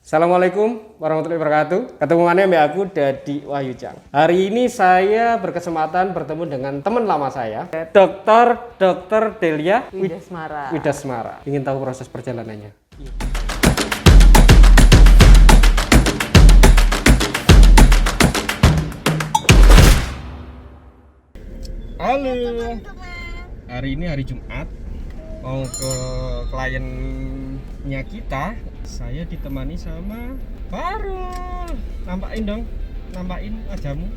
Assalamualaikum warahmatullahi wabarakatuh. Ketemu mana mbak aku Dadi Wahyucang. Hari ini saya berkesempatan bertemu dengan teman lama saya, Dr. Delia Widasmara. Ingin tahu proses perjalanannya? Halo. Hari ini hari Jumat. Mau ke kliennya kita. Saya ditemani sama Farul. Nampakin ajamu.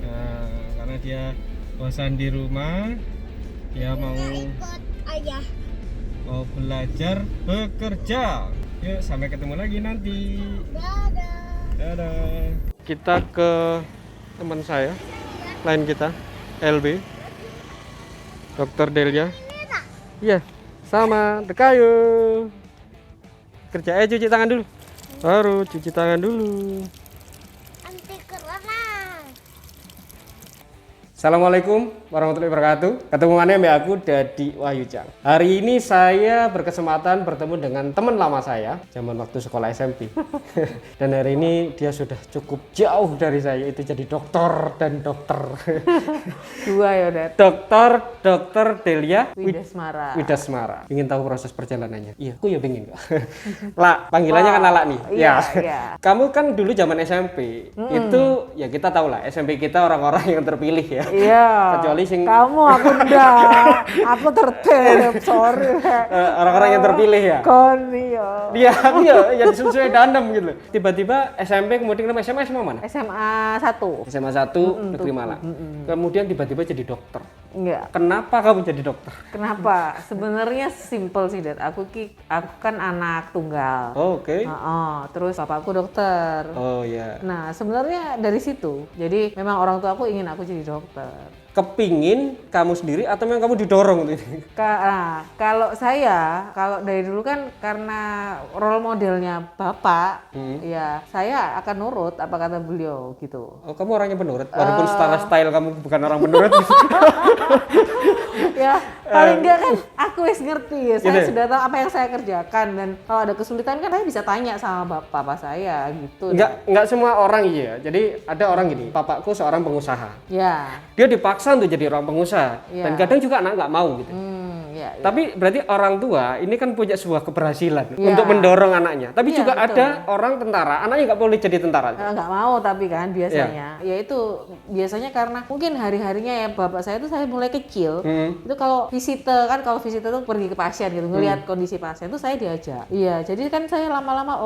Nah, karena dia bosan di rumah, dia mau ayah. mau belajar bekerja. Yuk, sampai ketemu lagi nanti. Dadah. Kita ke teman saya, klien kita, LB, Dr. Delia. Iya, sama Dekayo. Kerja cuci tangan dulu. Baru cuci tangan dulu. Anti corona. Assalamualaikum warahmatullahi wabarakatuh. Ketemu mana mbak aku Dadi Wahyucang. Hari ini saya berkesempatan bertemu dengan teman lama saya zaman waktu sekolah SMP. Dan hari ini dia sudah cukup jauh dari saya, itu jadi dokter dan dokter. Dua ya udah. Dokter Delia Widasmara. Ingin tahu proses perjalanannya? Iya, aku ya pengen kok. Lah, panggilannya kan Lala nih. Iya. Kamu kan dulu zaman SMP. Itu ya kita tahu lah, SMP kita orang-orang yang terpilih ya. Iya. Kecuali kamu aku enggak. Aku tertib, sorry. Orang-orang yang terpilih ya. Kon iya. Dia aku ya sesuai danem gitu. Tiba-tiba SMP kemudian SMA mana? SMA 1. SMA 1 Negeri Malang. Kemudian tiba-tiba jadi dokter. Enggak. Kenapa kamu jadi dokter? Kenapa? Sebenarnya simple sih, Dad. Aku kan anak tunggal. Oh, oke. Terus bapakku dokter. Oh ya. Nah, sebenarnya dari situ. Jadi memang orang tua aku ingin aku jadi dokter. Kepingin kamu sendiri atau memang kamu didorong gitu? Kalau dari dulu kan karena role modelnya bapak, ya saya akan nurut apa kata beliau gitu. Oh, kamu orangnya penurut, walaupun style kamu bukan orang penurut. Ya paling enggak kan aku wis ngerti ya, saya gitu. sudah tahu apa yang saya kerjakan, dan kalau ada kesulitan kan saya bisa tanya sama bapak saya gitu. Enggak semua orang iya. Jadi ada orang gini, bapakku seorang pengusaha. Ya. Dia dipaksa untuk jadi orang pengusaha. Ya. Dan kadang juga anak nggak mau gitu. Ya. Tapi berarti orang tua ini kan punya sebuah keberhasilan Ya. untuk mendorong anaknya. Tapi Ya, juga betul. ada orang tentara, anaknya nggak boleh jadi tentara. Nggak mau tapi kan biasanya. Ya itu biasanya karena mungkin hari-harinya ya bapak saya itu saya mulai kecil. Itu kalau visite tuh pergi ke pasien gitu, ngelihat kondisi pasien tuh saya diajak. Iya, jadi kan saya lama-lama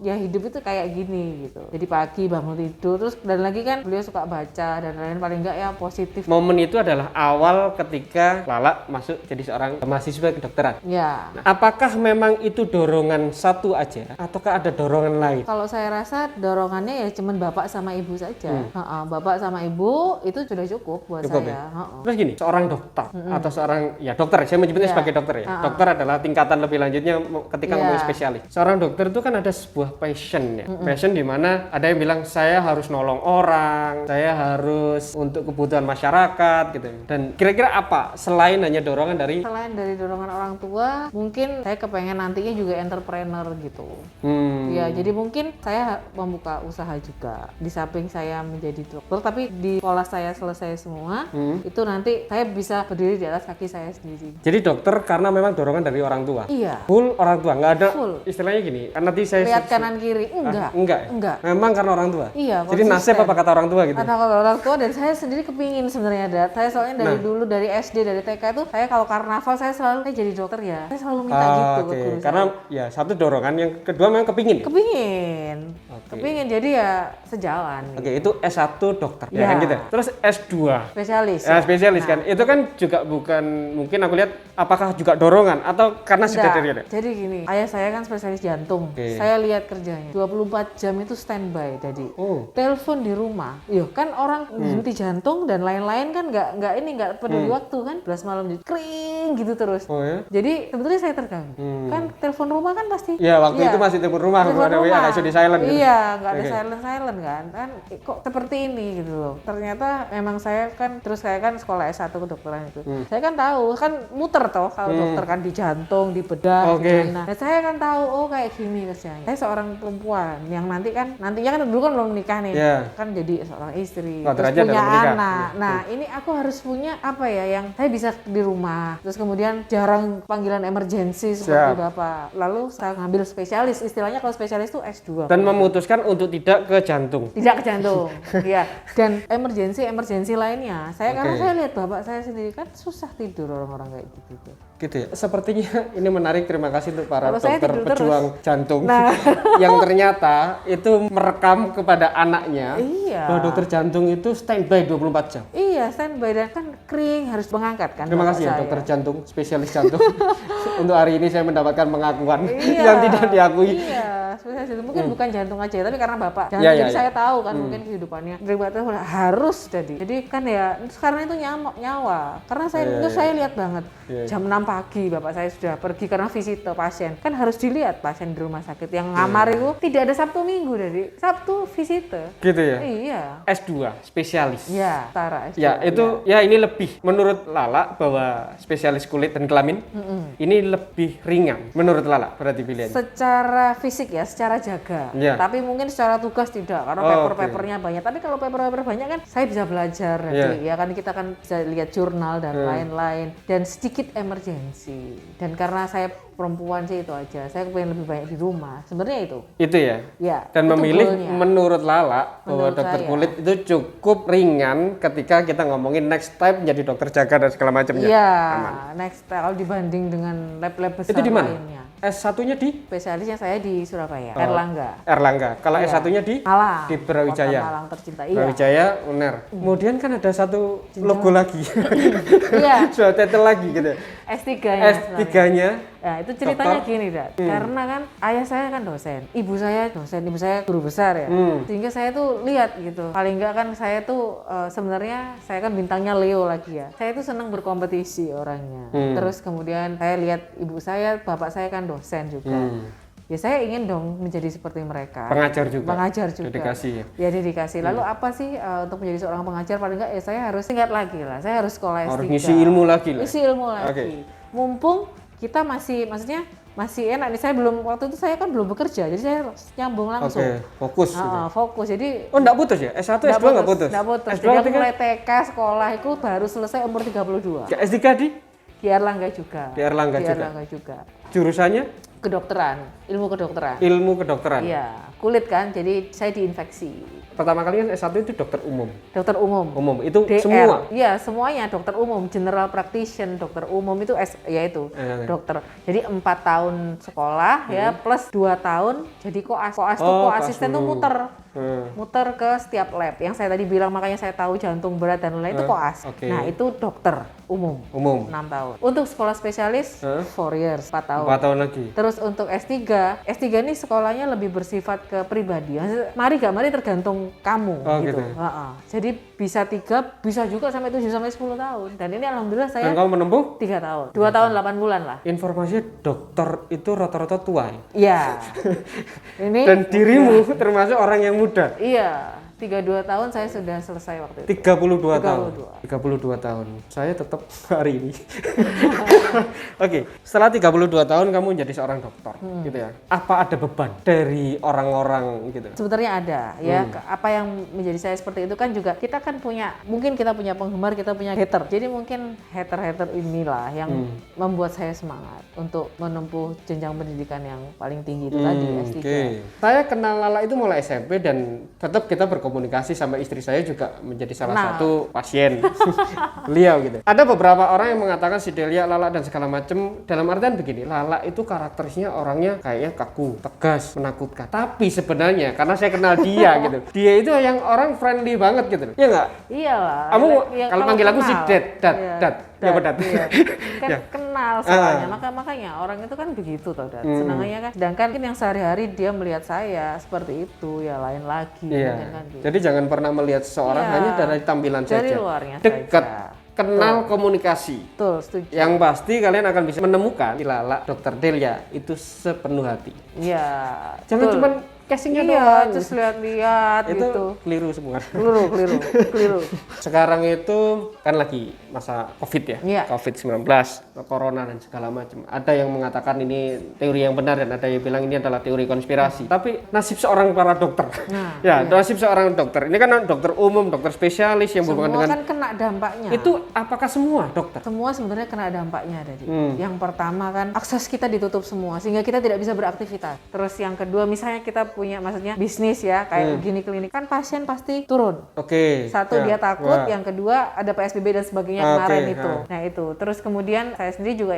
ya hidup itu kayak gini gitu. Jadi pagi bangun tidur terus, dan lagi kan beliau suka baca dan lain-lain, paling enggak ya positif. Momen itu adalah awal ketika Lala masuk jadi seorang mahasiswa kedokteran. Ya. Nah, apakah memang itu dorongan satu aja ataukah ada dorongan lain? Kalau saya rasa dorongannya ya cuman bapak sama ibu saja. Bapak sama ibu itu sudah cukup buat saya. Ya? Terus gini, seorang dokter atau seorang dokter, saya menyebutnya sebagai dokter ya. Dokter adalah tingkatan lebih lanjutnya ketika ngomong spesialis. Seorang dokter itu kan ada sebuah passion ya. Passion di mana ada yang bilang saya harus nolong orang, saya harus untuk kebutuhan masyarakat gitu. Dan kira-kira apa selain hanya dorongan dari dorongan orang tua, mungkin saya kepengen nantinya juga entrepreneur gitu. Ya, jadi mungkin saya membuka usaha juga di samping saya menjadi dokter, tapi di sekolah saya selesai semua, itu nanti saya bisa berdiri di atas kaki saya sendiri. Jadi dokter karena memang dorongan dari orang tua. Iya. Full orang tua, nggak ada full. Istilahnya gini. Kan nanti saya lihat kanan kiri, enggak. Memang karena orang tua. Iya. Jadi nasib apa kata orang tua gitu. Kata orang tua, dan saya sendiri kepingin sebenarnya, Dad. Saya soalnya dari dulu, dari SD, dari TK itu saya kalau karnaval saya selalu jadi dokter ya. Saya selalu minta gitu ke guru. Karena ya satu dorongan, yang kedua memang kepingin. Kepingin, jadi ya sejalan. Itu S1 dokter ya kan gitu. Terus S2 spesialis. Spesialis kan. Itu kan juga bukan, mungkin aku lihat apakah juga dorongan atau karena sudah dari ada. Jadi gini, ayah saya kan spesialis jantung. Saya lihat kerjanya 24 jam itu standby. Jadi telepon di rumah. Kan orang henti jantung dan lain-lain kan nggak peduli waktu kan. 11 malam jadi kring gitu terus. Oh ya? Jadi sebetulnya saya terganggu. Kan telepon rumah kan pasti. Ya waktu itu masih telepon rumah, belum ada WA, nggak di silent gitu. Iya, nggak ada Oke. silent kan. Kan kok seperti ini gitu loh. Ternyata memang saya kan terus saya kan sekolah S1 kedokteran itu. Saya kan tahu kan muter toh kalau dokter kan di jantung, di bedah, Oke. di mana. Nah, saya kan tahu oh kayak gini kerjanya. Saya seorang perempuan yang nantinya kan dulu kan belum nikah nih. Iya. Kan jadi seorang istri, Oh, terus derajat punya dalam menikah. anak. Nah, ini aku harus punya apa ya yang saya bisa di rumah. Terus kemudian jarang panggilan emergensi seperti Siap. Bapak. Lalu saya ngambil spesialis, istilahnya kalau spesialis itu S2. Dan memutuskan untuk tidak ke jantung. Tidak ke jantung. Iya. Dan emergensi lainnya. Karena Oke. saya lihat bapak saya sendiri kan susah tidur orang-orang kayak gitu. Gitu ya. Sepertinya ini menarik, terima kasih untuk para Kalau saya dokter tidur terus. pejuang jantung Nah. yang ternyata itu merekam kepada anaknya Iya. bahwa dokter jantung itu standby 24 jam. Iya, standby dan kan kering harus mengangkat kan. Terima bapak kasih ya saya. dokter jantung, spesialis jantung. Untuk hari ini saya mendapatkan pengakuan Iya, yang tidak diakui. Iya, spesialis itu mungkin bukan jantung aja, tapi karena bapak jantung, Iya, jadi iya, saya tahu kan mungkin kehidupannya daripada harus jadi kan ya karena itu nyawa. Karena saya lihat banget jam 6 pagi bapak saya sudah pergi karena visite pasien. Kan harus dilihat pasien di rumah sakit yang ngamar itu tidak ada Sabtu Minggu dari Sabtu visite. Gitu ya. Iya. S2 spesialis. Iya, setara. Ya, itu ya ini lebih menurut Lala bahwa spesialis kulit dan kelamin ini lebih ringan menurut Lala berarti pilihannya. Secara fisik ya, secara jaga. Iya. Tapi mungkin secara tugas tidak, karena Oh, paper-papernya banyak. Tapi kalau paper-paper banyak kan, saya bisa belajar. Iya. Ya kan kita kan bisa lihat jurnal dan lain-lain. Dan sedikit emergensi. Dan karena saya perempuan sih itu aja. Saya pengen lebih banyak di rumah. Sebenarnya itu. Itu ya. Ya. Dan itu memilih goalnya. menurut Lala bahwa Menurut dokter saya. kulit itu cukup ringan ketika kita ngomongin next step menjadi dokter jaga dan segala macamnya. Iya. Aman. Next kalau dibanding dengan lab-lab besar Itu di mana? lainnya. S1-nya di Spesialisnya saya di Surabaya, Oh. Erlangga. Erlangga. Kalau Iya. S1-nya di Malang. Di Brawijaya. Kota Malang tercinta. Iya. Brawijaya UNER. Kemudian kan ada satu logo lagi. Iya. Sudah title lagi gitu. S3-nya. S3-nya Ya itu ceritanya Dokter. gini, Dad. Karena kan ayah saya kan dosen, ibu saya dosen, ibu saya guru besar ya. Sehingga saya tuh lihat gitu. Paling enggak kan saya tuh sebenarnya saya kan bintangnya Leo lagi ya. Saya tuh senang berkompetisi orangnya. Terus kemudian saya lihat ibu saya, bapak saya kan dosen juga. Ya saya ingin dong menjadi seperti mereka. pengajar juga. Pengajar juga. Dedikasi ya. Ya dedikasi. Lalu apa sih untuk menjadi seorang pengajar paling enggak ya saya harus tingkat lagi lah. Saya harus sekolah S3. Harus ngisi ilmu lagi lah. Isi ilmu lagi. Oke. Mumpung kita maksudnya masih enak nih. Saya belum waktu itu saya kan belum bekerja, jadi saya nyambung langsung. Oke, fokus gitu. Fokus. Jadi Oh, enggak putus ya? S1, S2 enggak putus? Nggak putus. S2 Jadi aku berarti kan mulai TK sekolah itu baru selesai umur 32. S3 di Di Erlangga juga. Di Erlangga juga. Erlangga juga. jurusannya Kedokteran, ilmu kedokteran. ilmu kedokteran. Iya, kulit kan. Jadi saya diinfeksi. Pertama kali kan S1 itu dokter umum. Dokter umum. Umum itu DR. semua. Iya, semuanya dokter umum, general practitioner, dokter umum itu ya itu dokter. Jadi 4 tahun sekolah ya plus 2 tahun jadi koas. Koas tuh Oh, koasisten tuh koas dulu. muter ke setiap lab. Yang saya tadi bilang makanya saya tahu jantung berat dan lain-lain itu koas. oke. Nah, itu dokter umum. Umum. 6 tahun. Untuk sekolah spesialis 4 years, 4 tahun. 4 tahun lagi. Terus untuk S3 ini sekolahnya lebih bersifat ke pribadi. Mari gak mari tergantung kamu Oh, gitu. gitu. Jadi bisa 3, bisa juga sampai 7 sampai 10 tahun. Dan ini alhamdulillah Dan saya kamu menempuh 3 tahun. 2 tahun 8 bulan lah. informasinya dokter itu rata-rata tua ya? Iya. Ini Dan dirimu termasuk orang yang muda. iya. 32 tahun saya sudah selesai waktu itu. 32 tahun. 32. 32 tahun. Saya tetap hari ini. Oke, setelah 32 tahun kamu menjadi seorang dokter gitu ya. Apa ada beban dari orang-orang gitu? Sebenarnya ada ya. Apa yang menjadi saya seperti itu kan juga kita kan mungkin kita punya penggemar, kita punya hater. Jadi mungkin hater-hater inilah yang membuat saya semangat untuk menempuh jenjang pendidikan yang paling tinggi itu tadi S3. Oke. Saya kenal Lala itu mulai SMP dan tetap kita berkomunikasi sama istri saya juga menjadi salah satu pasien beliau gitu. Ada beberapa orang yang mengatakan si Delia, Lala dan segala macam dalam artian begini, Lala itu karakternya orangnya kayaknya kaku, tegas, menakutkan. Tapi sebenarnya karena saya kenal dia gitu, dia itu yang orang friendly banget gitu. Iya nggak? Iyalah. Kamu ya, kalau panggil aku si kenal. Dad, Iya. Dad. Ya benar. Iya. Kan Ya. kenal soalnya. Makanya orang itu kan begitu tau Dad. Senangnya kan. Sedangkan yang sehari-hari dia melihat saya seperti itu ya lain lagi. Iya. Mungkin kan gitu. Jadi jangan pernah melihat seseorang Iya. hanya dari tampilan Dari saja. luarnya Dekat. saja. kenal komunikasi. Betul, setuju. Yang pasti kalian akan bisa menemukan Lala Dokter Delia itu sepenuh hati. Iya. Jangan betul. cuma casingnya Iya, doang. terus lihat-lihat Itu gitu. keliru semua. Keliru. Sekarang itu kan lagi masa COVID ya, Iya. COVID-19, corona dan segala macam. Ada yang mengatakan ini teori yang benar dan ada yang bilang ini adalah teori konspirasi. Tapi nasib seorang para dokter, Nah, nasib seorang dokter. Ini kan dokter umum, dokter spesialis yang Semua berhubungan dengan kan kena dampaknya. itu. Apakah semua dokter? Semua sebenarnya kena dampaknya tadi. Yang pertama kan akses kita ditutup semua sehingga kita tidak bisa beraktivitas. Terus yang kedua misalnya kita punya maksudnya bisnis ya kayak gini klinik kan pasien pasti turun. Oke. Satu ya, dia takut, ya. yang kedua ada PSBB dan sebagainya Oke, kemarin itu. Nah itu. Terus kemudian saya sendiri juga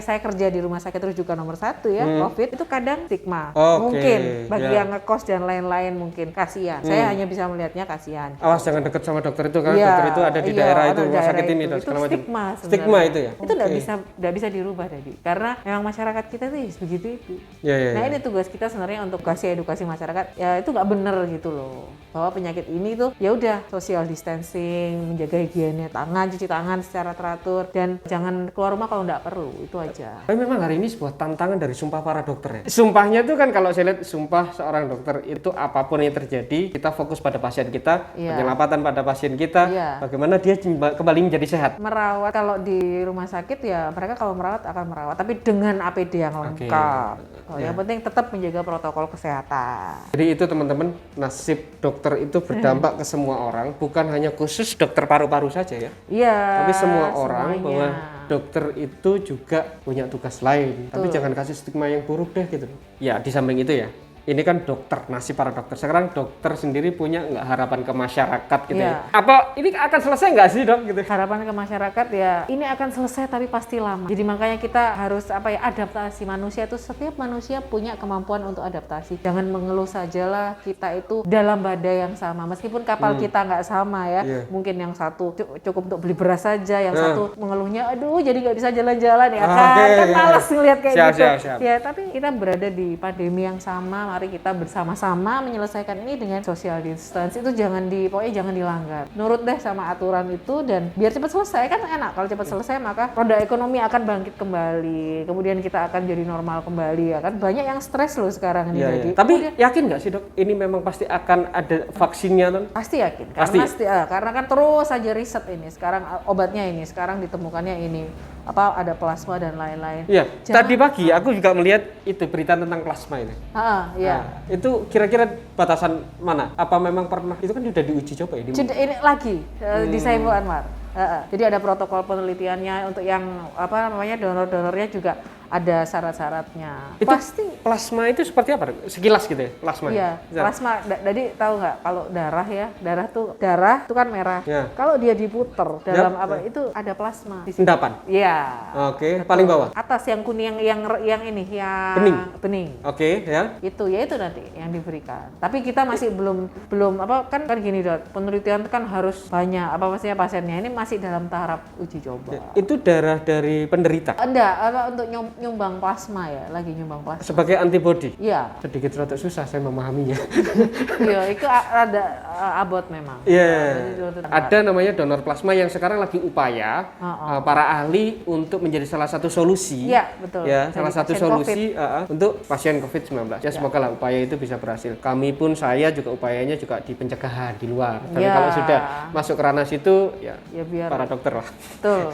saya kerja di rumah sakit rujukan nomor 1 ya, COVID itu kadang stigma. Oke, Mungkin bagi ya. yang ngekos dan lain-lain mungkin kasihan. Saya hanya bisa melihatnya kasihan. Awas jangan deket sama dokter itu kan. Iya, Dokter itu ada di iya, daerah ada itu, rumah daerah sakit ini itu. dan Itu segala macam. stigma sebenarnya. Stigma itu ya. Itu nggak Oke. bisa dirubah tadi karena memang masyarakat kita tuh begitu itu. Ya, ya, Nah ya. ini tugas kita sebenarnya untuk kasih edukasi masyarakat ya itu nggak bener gitu loh bahwa penyakit ini tuh ya udah social distancing, menjaga higiene tangan, cuci tangan secara teratur dan jangan keluar rumah kalau nggak perlu itu aja. Tapi memang hari ini sebuah tantangan dari sumpah para dokter ya. Sumpahnya tuh kan kalau saya lihat sumpah seorang dokter itu apapun yang terjadi kita fokus pada pasien kita, Iya. penyelamatan pada pasien kita, Iya. bagaimana dia kembali menjadi sehat. Merawat kalau di rumah sakit ya mereka kalau merawat akan merawat tapi dengan APD yang lengkap. Yang penting tetap menjaga protokol kesehatan. Jadi itu teman-teman, nasib dokter itu berdampak ke semua orang, bukan hanya khusus dokter paru-paru saja ya. Iya. Tapi semua orang semuanya. bahwa dokter itu juga punya tugas lain. Tapi jangan kasih stigma yang buruk deh gitu. Ya di samping itu ya. Ini kan dokter, nasib para dokter. Sekarang dokter sendiri punya nggak harapan ke masyarakat gitu ya? Apa ini akan selesai nggak sih dok gitu? Harapan ke masyarakat ya ini akan selesai tapi pasti lama. Jadi makanya kita harus adaptasi manusia itu setiap manusia punya kemampuan untuk adaptasi. Jangan mengeluh sajalah kita itu dalam badai yang sama. Meskipun kapal kita nggak sama ya. Iya. Mungkin yang satu cukup untuk beli beras saja, yang satu mengeluhnya aduh jadi nggak bisa jalan-jalan ya kan. Oke, Kan iya. males ngeliat kayak Siap, gitu. siap. Ya tapi kita berada di pandemi yang sama. Mari kita bersama-sama menyelesaikan ini dengan social distance. Itu pokoknya jangan dilanggar. Nurut deh sama aturan itu dan biar cepat selesai kan enak. Kalau cepat selesai maka roda ekonomi akan bangkit kembali. Kemudian kita akan jadi normal kembali ya kan. Banyak yang stres loh sekarang ini. Iya, Jadi iya. Tapi yakin nggak sih dok? Ini memang pasti akan ada vaksinnya kan? pasti yakin Pasti. karena kan terus saja riset ini. Sekarang obatnya ini, sekarang ditemukannya ini. Ada plasma dan lain-lain. Iya. Tadi pagi aku juga melihat itu berita tentang plasma ini. Iya. Nah, itu kira-kira batasan mana? Apa memang pernah? Itu kan sudah diuji coba ya? Ini lagi di Saiful Anwar. Jadi ada protokol penelitiannya untuk yang donor-donornya juga ada syarat-syaratnya. Itu Pasti. plasma itu seperti apa? Sekilas gitu ya, plasma. Iya, Ya? plasma. Tadi tahu nggak kalau darah tuh kan merah. Ya. Kalau dia diputer dalam Ya. itu ada plasma di situ. Endapan. Iya. Oke, paling bawah. Atas yang kuning yang ini yang bening. Oke, ya. Itu nanti yang diberikan. Tapi kita masih belum kan gini dok. Penelitian kan harus banyak maksudnya pasiennya ini masih dalam tahap uji coba. Itu darah dari penderita Enggak, untuk nyumbang plasma ya, lagi nyumbang plasma. sebagai antibodi. Iya. Sedikit rada susah saya memahaminya. Iya, itu ada abot memang. Iya. Jadi, Ada namanya donor plasma yang sekarang lagi upaya para ahli untuk menjadi salah satu solusi. Iya, betul. Ya, Jadi salah satu pasien solusi untuk pasien COVID-19. Ya, semoga lah upaya itu bisa berhasil. Kami pun saya juga upayanya juga di pencegahan di luar. Tapi Iya. kalau sudah masuk ke ranah situ ya Ya biar para dokter lah. betul.